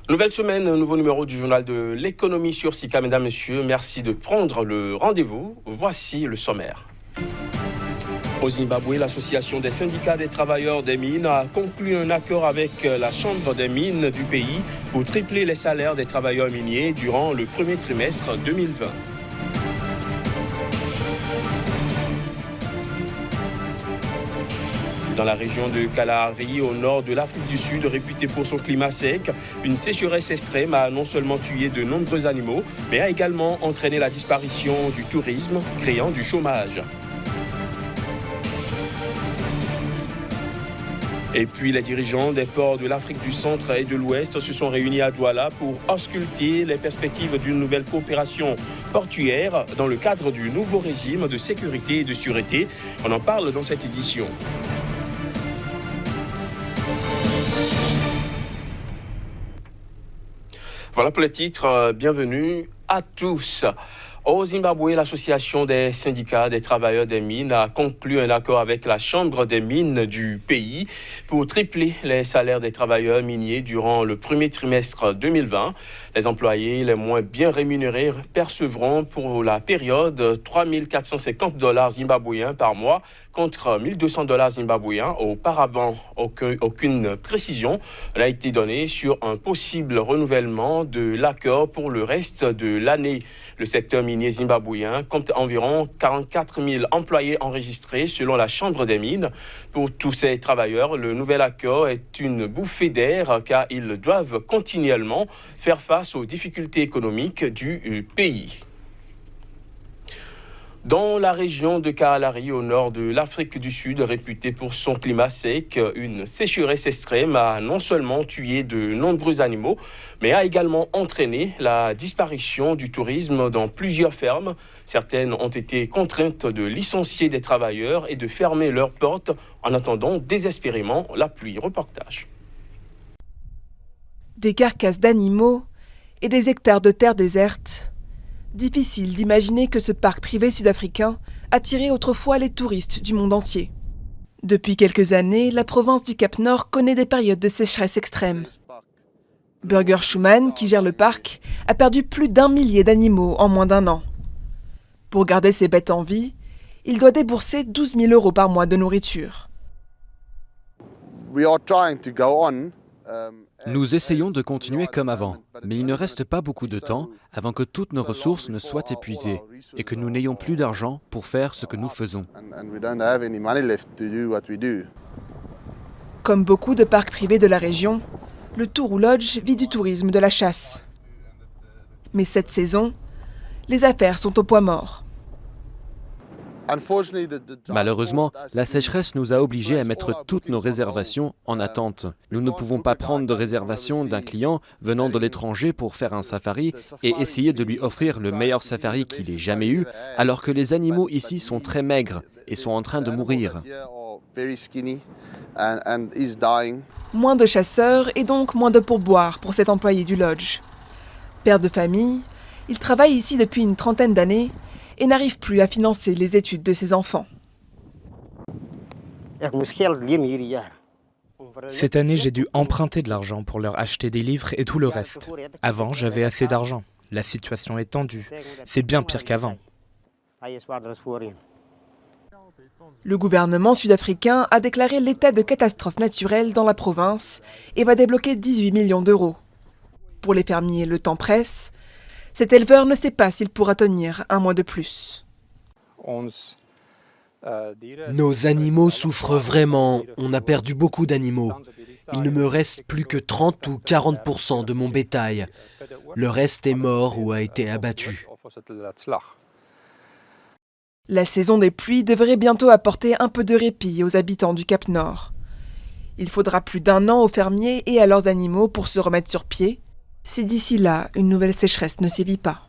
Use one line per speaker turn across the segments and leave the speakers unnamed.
Nouvelle semaine, nouveau numéro du journal de l'économie sur Sika. Mesdames, Messieurs, merci de prendre le rendez-vous. Voici le sommaire. Au Zimbabwe, l'association des syndicats des travailleurs des mines a conclu un accord avec la Chambre des mines du pays pour tripler les salaires des travailleurs miniers durant le premier trimestre 2020. Dans la région de Kalahari, au nord de l'Afrique du Sud, réputée pour son climat sec, une sécheresse extrême a non seulement tué de nombreux animaux, mais a également entraîné la disparition du tourisme, créant du chômage. Et puis les dirigeants des ports de l'Afrique du Centre et de l'Ouest se sont réunis à Douala pour ausculter les perspectives d'une nouvelle coopération portuaire dans le cadre du nouveau régime de sécurité et de sûreté. On en parle dans cette édition. Voilà pour les titres. Bienvenue à tous. Au Zimbabwe, l'association des syndicats des travailleurs des mines a conclu un accord avec la Chambre des mines du pays pour tripler les salaires des travailleurs miniers durant le premier trimestre 2020. Les employés les moins bien rémunérés percevront pour la période 3 450 $ zimbabwéens par mois contre 1 200 $ zimbabwéens auparavant. Aucune précision n'a été donnée sur un possible renouvellement de l'accord pour le reste de l'année. Le secteur minier zimbabwéen compte environ 44 000 employés enregistrés selon la Chambre des mines. Pour tous ces travailleurs, le nouvel accord est une bouffée d'air car ils doivent continuellement faire face aux difficultés économiques du pays. Dans la région de Kalahari, au nord de l'Afrique du Sud, réputée pour son climat sec, une sécheresse extrême a non seulement tué de nombreux animaux, mais a également entraîné la disparition du tourisme dans plusieurs fermes. Certaines ont été contraintes de licencier des travailleurs et de fermer leurs portes en attendant désespérément la pluie. Reportage.
Des carcasses d'animaux et des hectares de terre déserte. Difficile d'imaginer que ce parc privé sud-africain attirait autrefois les touristes du monde entier. Depuis quelques années, la province du Cap-Nord connaît des périodes de sécheresse extrême. Birger Schumann, qui gère le parc, a perdu plus d'1 millier d'animaux en moins d'1 an. Pour garder ses bêtes en vie, il doit débourser 12 000 € par mois de nourriture.
Nous essayons de continuer comme avant, mais il ne reste pas beaucoup de temps avant que toutes nos ressources ne soient épuisées et que nous n'ayons plus d'argent pour faire ce que nous faisons.
Comme beaucoup de parcs privés de la région, le Tourou Lodge vit du tourisme de la chasse. Mais cette saison, les affaires sont au point mort.
Malheureusement, la sécheresse nous a obligés à mettre toutes nos réservations en attente. Nous ne pouvons pas prendre de réservation d'un client venant de l'étranger pour faire un safari et essayer de lui offrir le meilleur safari qu'il ait jamais eu, alors que les animaux ici sont très maigres et sont en train de mourir.
Moins de chasseurs et donc moins de pourboires pour cet employé du lodge. Père de famille, il travaille ici depuis une trentaine d'années et n'arrive plus à financer les études de ses enfants.
Cette année, j'ai dû emprunter de l'argent pour leur acheter des livres et tout le reste. Avant, j'avais assez d'argent. La situation est tendue. C'est bien pire qu'avant.
Le gouvernement sud-africain a déclaré l'état de catastrophe naturelle dans la province et va débloquer 18 millions d'euros. Pour les fermiers, le temps presse. Cet éleveur ne sait pas s'il pourra tenir un mois de plus.
Nos animaux souffrent vraiment. On a perdu beaucoup d'animaux. Il ne me reste plus que 30 ou 40% de mon bétail. Le reste est mort ou a été abattu.
La saison des pluies devrait bientôt apporter un peu de répit aux habitants du Cap-Nord. Il faudra plus d'1 an aux fermiers et à leurs animaux pour se remettre sur pied, si d'ici là, une nouvelle sécheresse ne sévit pas.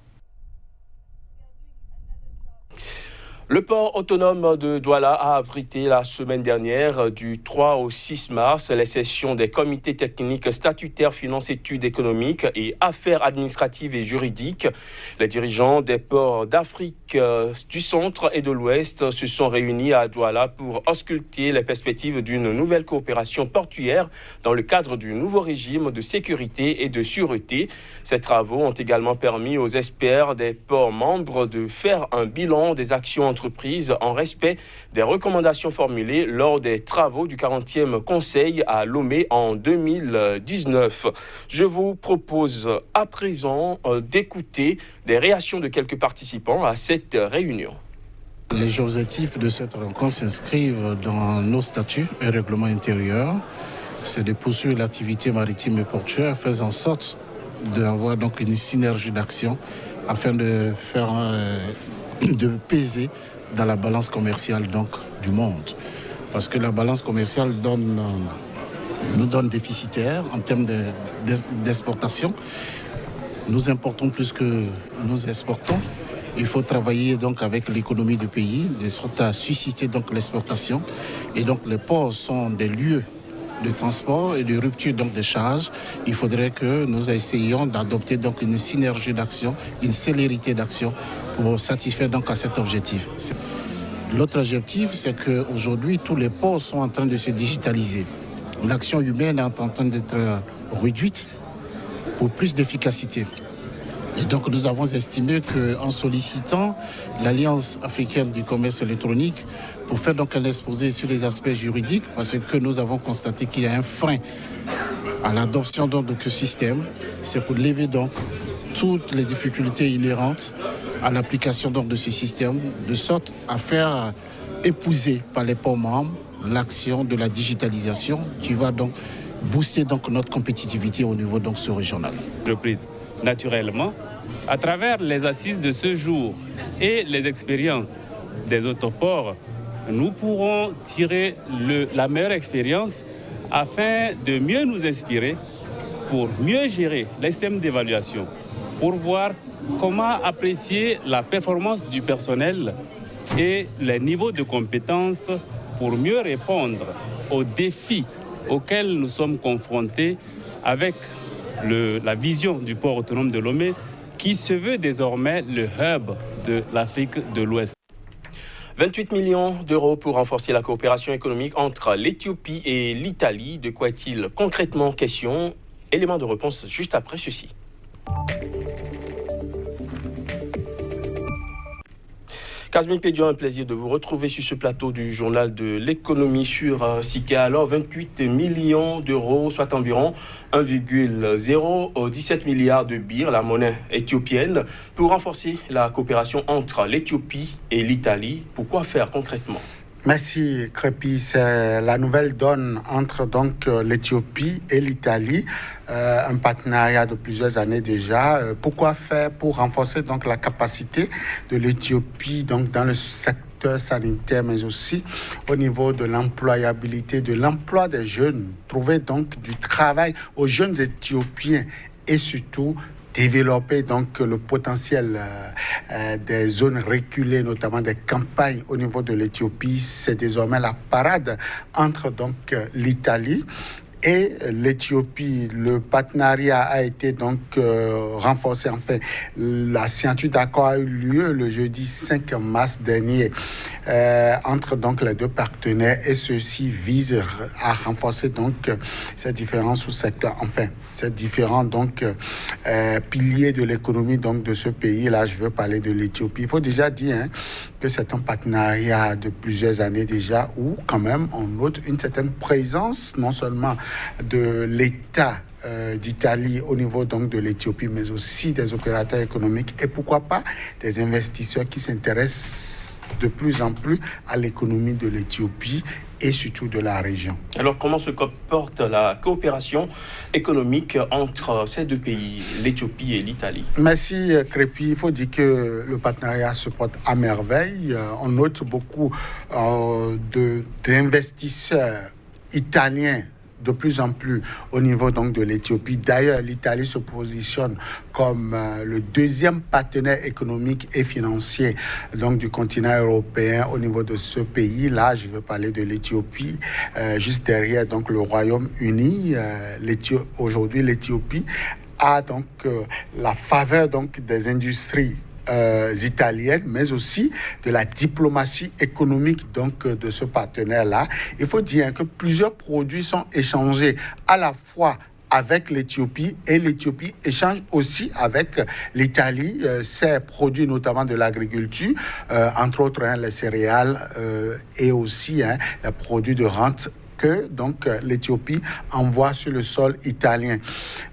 Le port autonome de Douala a abrité la semaine dernière, du 3 au 6 mars, les sessions des comités techniques statutaires, finances, études économiques et affaires administratives et juridiques. Les dirigeants des ports d'Afrique du centre et de l'ouest se sont réunis à Douala pour ausculter les perspectives d'une nouvelle coopération portuaire dans le cadre du nouveau régime de sécurité et de sûreté. Ces travaux ont également permis aux experts des ports membres de faire un bilan des actions entreprises en respect des recommandations formulées lors des travaux du 40e Conseil à Lomé en 2019. Je vous propose à présent d'écouter des réactions de quelques participants à cette réunion.
Les objectifs de cette rencontre s'inscrivent dans nos statuts et règlements intérieurs. C'est de poursuivre l'activité maritime et portuaire, faisant en sorte d'avoir donc une synergie d'action afin de faire de peser dans la balance commerciale donc, du monde. Parce que la balance commerciale nous donne déficitaire en termes d'exportation. Nous importons plus que nous exportons. Il faut travailler donc avec l'économie du pays, de sorte à susciter donc l'exportation. Et donc les ports sont des lieux de transport et de rupture donc des charges. Il faudrait que nous essayions d'adopter donc une synergie d'action, une célérité d'action pour satisfaire donc à cet objectif. L'autre objectif, c'est qu'aujourd'hui, tous les ports sont en train de se digitaliser. L'action humaine est en train d'être réduite pour plus d'efficacité. Et donc nous avons estimé qu'en sollicitant l'Alliance africaine du commerce électronique pour faire donc un exposé sur les aspects juridiques, parce que nous avons constaté qu'il y a un frein à l'adoption donc de ce système, c'est pour lever donc toutes les difficultés inhérentes à l'application donc de ce système, de sorte à faire épouser par les ports membres l'action de la digitalisation qui va donc booster donc notre compétitivité au niveau donc régional.
Naturellement, à travers les assises de ce jour et les expériences des autres ports, nous pourrons tirer la meilleure expérience afin de mieux nous inspirer pour mieux gérer les systèmes d'évaluation, pour voir comment apprécier la performance du personnel et les niveaux de compétences pour mieux répondre aux défis auxquels nous sommes confrontés avec la vision du port autonome de Lomé qui se veut désormais le hub de l'Afrique de l'Ouest.
28 millions d'euros pour renforcer la coopération économique entre l'Éthiopie et l'Italie. De quoi est-il concrètement question? Élément de réponse juste après ceci. Casmine Pédion, un plaisir de vous retrouver sur ce plateau du journal de l'économie sur Sika. Alors, 28 millions d'euros, soit environ 1,017 milliard de birr, la monnaie éthiopienne, pour renforcer la coopération entre l'Éthiopie et l'Italie. Pourquoi faire concrètement?
Merci Crépi, c'est la nouvelle donne entre donc l'Éthiopie et l'Italie, un partenariat de plusieurs années déjà. Pourquoi faire? Pour renforcer donc la capacité de l'Éthiopie donc dans le secteur sanitaire, mais aussi au niveau de l'employabilité, de l'emploi des jeunes, trouver donc du travail aux jeunes Éthiopiens et surtout développer donc le potentiel des zones reculées, notamment des campagnes au niveau de l'Éthiopie. C'est désormais la parade entre donc l'Italie et l'Éthiopie. Le partenariat a été donc renforcé. Enfin, la signature d'accord a eu lieu le jeudi 5 mars dernier entre donc les deux partenaires, et ceci vise à renforcer donc ces différents sous-secteurs. Enfin, ces différents donc piliers de l'économie donc de ce pays. Là, je veux parler de l'Éthiopie. Il faut déjà dire que c'est un partenariat de plusieurs années déjà, où quand même on note une certaine présence non seulement de l'État d'Italie au niveau donc de l'Éthiopie, mais aussi des opérateurs économiques et pourquoi pas des investisseurs qui s'intéressent de plus en plus à l'économie de l'Éthiopie et surtout de la région.
Alors, comment se comporte la coopération économique entre ces deux pays, l'Éthiopie et l'Italie?
Merci Crépi. Il faut dire que le partenariat se porte à merveille. On note beaucoup d'investisseurs italiens de plus en plus au niveau donc de l'Éthiopie. D'ailleurs, l'Italie se positionne comme le deuxième partenaire économique et financier donc du continent européen au niveau de ce pays. Là, je veux parler de l'Éthiopie, juste derrière donc le Royaume-Uni. Aujourd'hui, l'Éthiopie a donc la faveur donc des industries italiennes, mais aussi de la diplomatie économique donc de ce partenaire-là. Il faut dire que plusieurs produits sont échangés à la fois avec l'Éthiopie et l'Éthiopie échange aussi avec l'Italie ses produits, notamment de l'agriculture, entre autres les céréales et aussi les produits de rente que donc l'Éthiopie envoie sur le sol italien.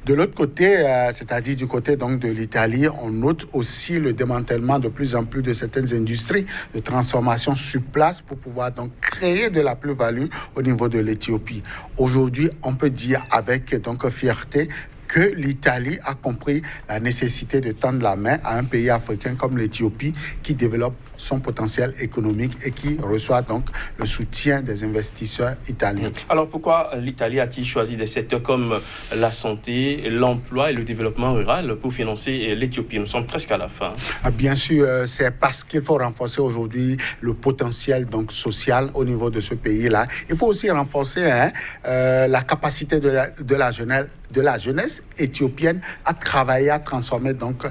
De l'autre côté, c'est-à-dire du côté donc de l'Italie, on note aussi le démantèlement de plus en plus de certaines industries de transformation sur place pour pouvoir donc créer de la plus-value au niveau de l'Éthiopie. Aujourd'hui, on peut dire avec donc fierté que l'Italie a compris la nécessité de tendre la main à un pays africain comme l'Éthiopie qui développe son potentiel économique et qui reçoit donc le soutien des investisseurs italiens.
Alors pourquoi l'Italie a-t-il choisi des secteurs comme la santé, l'emploi et le développement rural pour financer l'Éthiopie? Nous sommes presque à la fin.
Bien sûr, c'est parce qu'il faut renforcer aujourd'hui le potentiel donc social au niveau de ce pays-là. Il faut aussi renforcer la capacité de la jeunesse éthiopienne à travailler, à transformer donc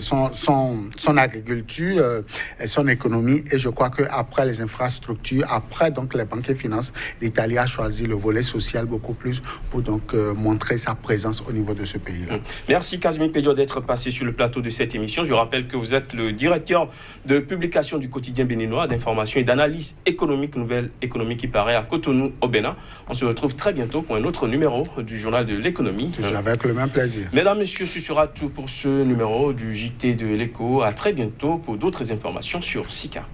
son agriculture et son économie. Et je crois qu'après les infrastructures, après donc les banques et finances, l'Italie a choisi le volet social beaucoup plus pour donc montrer sa présence au niveau de ce pays-là.
Merci Casimir Pédio d'être passé sur le plateau de cette émission. Je rappelle que vous êtes le directeur de publication du quotidien béninois d'information et d'analyse économique, nouvelle économie qui paraît à Cotonou au Bénin. On se retrouve très bientôt pour un autre numéro du journal de l'économie.
Avec le même plaisir.
Mesdames, Messieurs, ce sera tout pour ce numéro du JT de l'Écho. À très bientôt pour d'autres informations sur SICA.